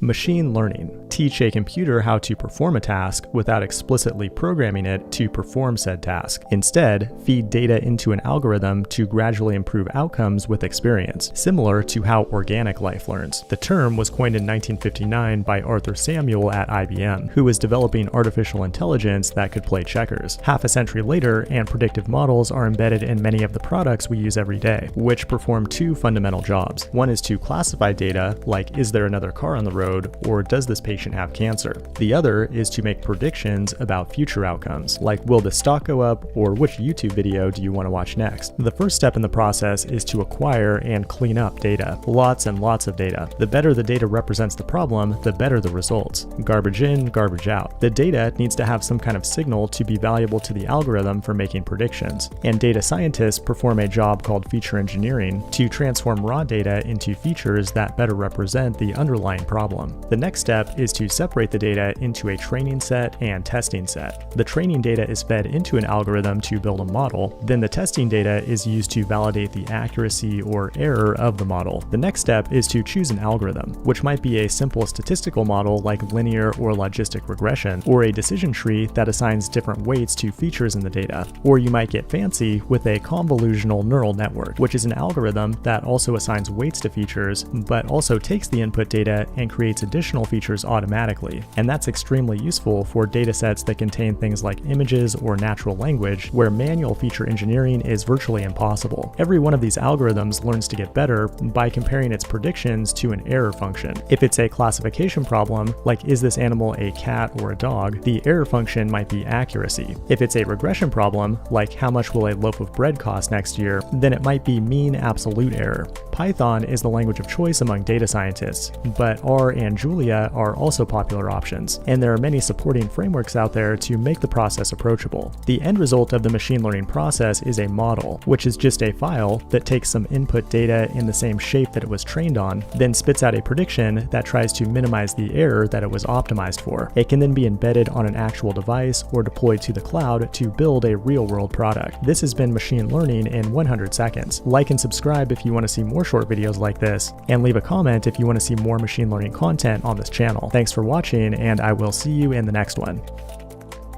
Machine learning. Teach a computer how to perform a task without explicitly programming it to perform said task. Instead, feed data into an algorithm to gradually improve outcomes with experience, similar to how organic life learns. The term was coined in 1959 by Arthur Samuel at IBM, who was developing artificial intelligence that could play checkers. Half a century later, and predictive models are embedded in many of the products we use every day, which perform two fundamental jobs. One is to classify data, like is there another car on the road, or does this patient have cancer? The other is to make predictions about future outcomes, like will the stock go up, or which YouTube video do you want to watch next? The first step in the process is to acquire and clean up data. Lots and lots of data. The better the data represents the problem, the better the results. Garbage in, garbage out. The data needs to have some kind of signal to be valuable to the algorithm for making predictions. And data scientists perform a job called feature engineering to transform raw data into features that better represent the underlying problem. The next step is to separate the data into a training set and testing set. The training data is fed into an algorithm to build a model, then the testing data is used to validate the accuracy or error of the model. The next step is to choose an algorithm, which might be a simple statistical model like linear or logistic regression, or a decision tree that assigns different weights to features in the data. Or you might get fancy with a convolutional neural network, which is an algorithm that also assigns weights to features, but also takes the input data and creates additional features automatically. And that's extremely useful for datasets that contain things like images or natural language, where manual feature engineering is virtually impossible. Every one of these algorithms learns to get better by comparing its predictions to an error function. If it's a classification problem, like is this animal a cat or a dog, the error function might be accuracy. If it's a regression problem, like how much will a loaf of bread cost next year, then it might be mean absolute error. Python is the language of choice among data scientists, but R and Julia are also popular options, and there are many supporting frameworks out there to make the process approachable. The end result of the machine learning process is a model, which is just a file that takes some input data in the same shape that it was trained on, then spits out a prediction that tries to minimize the error that it was optimized for. It can then be embedded on an actual device or deployed to the cloud to build a real-world product. This has been machine learning in 100 seconds. Like and subscribe if you want to see more short videos like this, and leave a comment if you want to see more machine learning content on this channel. Thanks for watching, and I will see you in the next one.